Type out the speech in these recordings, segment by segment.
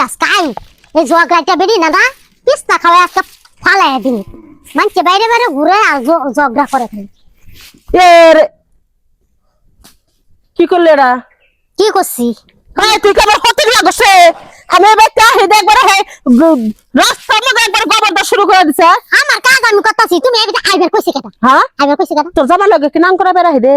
দাস কাই এই জগরাটা বেরি না না পিস্তা খাওয়া একটা ফালায় দিন মানছে বাইরে বাইরে ঘুরে আর জগরা করে খালি এর কি করলে এরা কি করছি হ্যাঁ তুই কেমন হতে লাগছে আমি বেটা হেদে একবার হে রাস্তার মধ্যে একবার গোবরটা শুরু করে দিছে আমার কাজ আমি করতেছি তুমি এবিটা আইবার কইছে কেটা হ্যাঁ আইবার কইছে কেটা তোর জামা লাগে কি নাম করা বেরা হেদে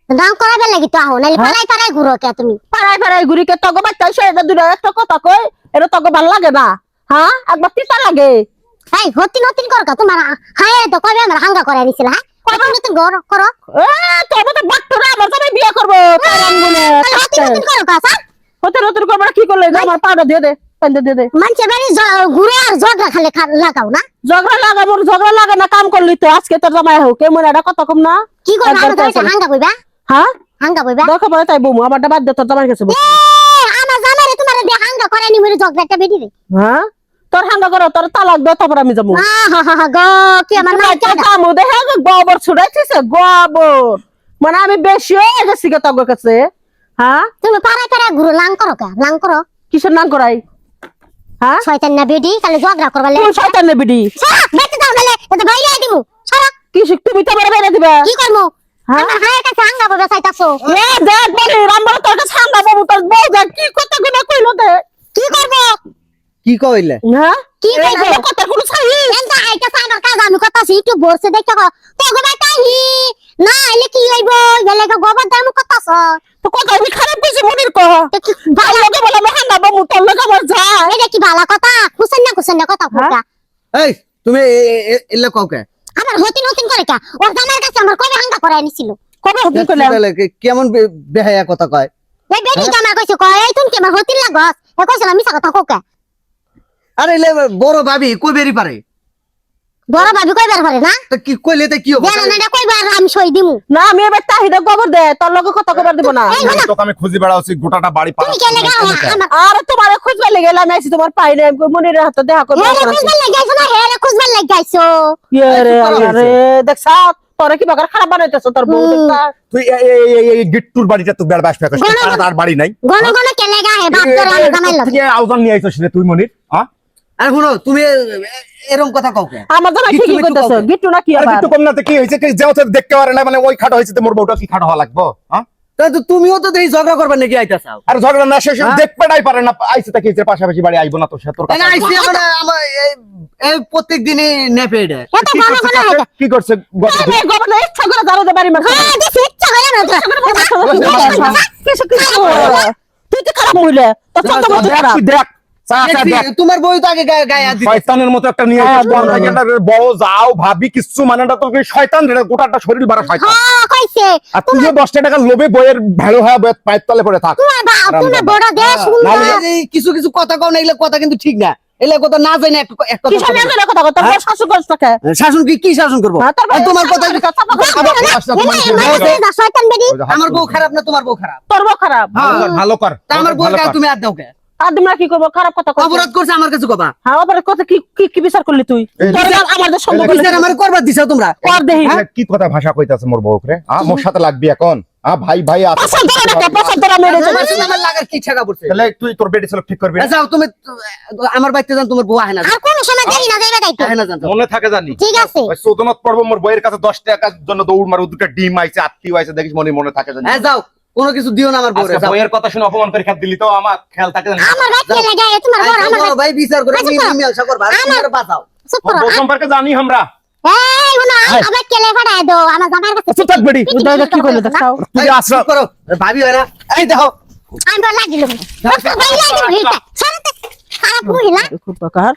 নাম করাবে লাগি তো আহো নালি পালাই পালাই ঘুরো কে তুমি পাড়ায় পাড়ায় ঘুরি কে তগো বাচ্চা এটা দুটো একটা কথা কই এটা তগো ভালো লাগে না হ্যাঁ একবার তিতা লাগে এই হতি নতিন কর কা তোমার হায় তো কবে আমরা হাঙ্গা করে দিছিল হ্যাঁ কবে নতুন ঘর করো এ তোর মতো বাচ্চারা আমার সাথে বিয়ে করবো তার আঙ্গুলে হতি নতুন করো কা স্যার হতে নতুন করবো কি করলে আমার পাউডার দিয়ে দে পান্ডে দিয়ে দে মানছে বাড়ি ঘুরে আর জগরা খালি লাগাও না ঝগড়া লাগা না কাম করলি তো আজকে তোর জামাই হোক কেমন এটা কত কম না কি করবা আমরা তো হাঙ্গা কইবা হ্যাঁ হাঙ্গা কইবা দেখো বলে তাই বমু আমারটা বাদ দে তোর জামাই কাছে এ আমার জামারে তোমার দিয়ে হাঙ্গা করে নি মরে জগরাটা বেডি রে হ্যাঁ তোর হাঙ্গা করো তোর তালাক দে তারপর আমি যাবো আহা গো কি আমার না কামু দেখে গোবর ছুড়াইছিস গোবর মানে আমি বেশি হয়ে গেছি গে তোর কাছে হ্যাঁ তুমি পাড়ায় পাড়ায় ঘুরো লাং করো কা লাং করো কিসের নাম করাই হ্যাঁ শয়তান না বেডি খালি জগরা করবা তুই শয়তান নে বিডি সারা বেতে দাও নালে এটা বাইরে দিমু সারা কি শিখ তুমি তো বড় বাইরে দিবা কি করমু হ্যাঁ? আমার হায়ের কাছে হাঙ্গা ববে চাইতাছো এ দেখ বলি রামবড় তোর কাছে হাঙ্গা বাবু তোর বউ দেখ কি কথা গুলো কইলো দে কি করব কি কইলে হ্যাঁ কি এই কইবো? যে কথা গুলো ছাই এন্টা আইতা আমার কাজ আমি কথাছি একটু বসে দেখতে কো তো গো বাইতাহি না এলে কি হইব এলে গোবর দাম কথাছ তো কথা আমি খারাপ কইছি মনির কহ তো কি ভাই লগে বলে আমি হাঙ্গা বাবু তোর লগে আমার যা এটা কি ভালো কথা কুসন না কথা ফুটা এই তুমি এলে কাউকে আমার হতি নতুন করে কা ওর দামার কাছে আমার কবে হাঙ্গা করে আনিছিল কবে হতে কইলাম কেমন বেহায়া কথা কয় এই বেডি দামার কইছে কয় এই তুমি কি আমার হতি লাগস এ কইছিল মিছা কথা কোকা আরে এলে বড় ভাবি কই বেরি পারে বড় ভাবি কইবার পারে না তো কি কইলে তে কি হবে জানা না এটা কইবার আমি সই দিমু না আমি এবার তাহিদা গোবর দে তোর লগে কথা কইবার দিব না এই না তোকে আমি খুঁজে বেড়াচ্ছি গোটাটা বাড়ি পাড়া তুমি কে লাগা আমার আরে তোমার খুঁজবার লেগে এলাম আইছি তোমার পাই না মনির হাতে দেখা করবো হেরে খুঁজবার লাগাইছো না হেরে খুঁজবার লাগাইছো আরে দেখছ তোরে কি বাগার খারাপ বানাইতেছ তোর বউ দেখছ তুই এই গিট্টুর বাড়িটা তুই বেড় বাস ফেকাস তার বাড়ি নাই গণ গণ কে লাগা হে বাপ ধরে আমি জামাই লগে থেকে আউজান নিয়ে আইছস রে তুই মনির হ্যাঁ আরে শুনো তুমি এরকম কথা কাউকে আমার জামাই গিট্টু ঠিকই মিট্টু কইতেছ কাউকে। গিট্টু না কি আরে আবার গিট্টু কম না তো কি হইছে কি যেও তো দেখতে পারে না মানে ওই খাটো হইছে তো মোর বউটা কি খাটো হওয়া লাগবো হ্যাঁ তাই তো তুমিও তো এই ঝগড়া করবে নাকি আইতাছাও আর ঝগড়া না শেষ হ্যাঁ? দেখতে নাই পারে না আইছে তাকে যে পাশাপাশি বাড়ি আইবো না তোর সাথে তোর কাছে না আইছি আমার এই প্রত্যেক দিনই নেপে এটা এত কি গণ করছে গণ হে কি করছে আরে গোবর দে ইচ্ছা করে জানো দে বাড়ি মারছ হ্যাঁ দেখি ইচ্ছা করে না কিছু তুই তো খারাপ মহিলা তোর চোখ তো দেখ খারাপ তুই দেখ চা চা দেখ তোমার বই তো আগে গায়ে হাত দিছে শয়তানের মতো একটা নিয়ে হ্যাঁ, এসেছিস, বড় একটা বড় যাও ভাবি কিছু মানে না তোকে শয়তান রে গোটাটা শরীর বাড়া শয়তান হ্যাঁ কইছে আর তুইও 10 টাকা লোভে বইয়ের ভেড়ো হয়ে পায়ের তলে পড়ে থাক তোমার বাপ তুমি বড় দেশ শুনবা এই কিছু কিছু কথা কও না এগুলো কথা কিন্তু ঠিক না এগুলো কথা না জানি এক কথা কি সামনে বলো। না কথা কথা তোর শাশু কষ্ট থাকে শাসন কি শাসন করবো হ্যাঁ, তারপরে আর তোমার কথা শয়তান বেডি আমার বউ খারাপ না তোমার বউ খারাপ তোর বউ খারাপ ভালো কর তা আমার বউ ভালো কর। তুমি আর দাও কে আর তোমরা কি করবো খারাপ কথা কইছো অপরাধ করছে আমার কাছে কবা হ্যাঁ অপরাধ কথা কি কি বিচার করলি তুই তোর আমাদের সঙ্গ করলি বিচার আমার করবার দিছো তোমরা কর দেহি এগুলা কি কথা ভাষা কইতাছে মোর বউক রে মোর সাথে লাগবি এখন ভাই ভাই আছে পছন্দ করে না পছন্দ করে মেরে আমার সাথে আমার লাগার কি ছেকা পড়ছে তাহলে তুই তোর বেটি ছিল ঠিক করবি না? যাও তুমি আমার বাড়িতে যান তোমার বউ আহে না আর কোন সময় দেরি না যাইবা দাইতো আহে না জানতো মনে থাকে জানি ঠিক আছে ওই চৌদনত পর্ব মোর বইয়ের কাছে 10 টাকার জন্য দৌড় মারু দুটো ডিম আইছে আত্মীয় আইছে দেখিস মনে থাকে জানি হ্যাঁ যাও কোনো কিছু দিও না আমার বউরে আজকে যাও বইয়ের কথা শুনে অপমান করে খাত দিলি তো আমার খেয়াল থাকে জানি আমার গাছে লাগায় তোমার বড় আচ্ছা, আমার বড় ভাই বিচার করে আচ্ছা, তুমি মিলসা করবা আর তুমি আর বাঁচাও চুপ মোর করো বউ সম্পর্কে জানি আমরা এই গুনা আবার কেলে ফাটায় দাও আমার জামাইয়ের কাছে চুপ থাক বেটি কি করলি দেখছাও তুই এই, আশ্রা চুপ করো ভাবি হয় না এই দেখো আমি বড় লাগিল ভাই লাগিল হিটা সারাতে খারাপ মহিলা খুব প্রকার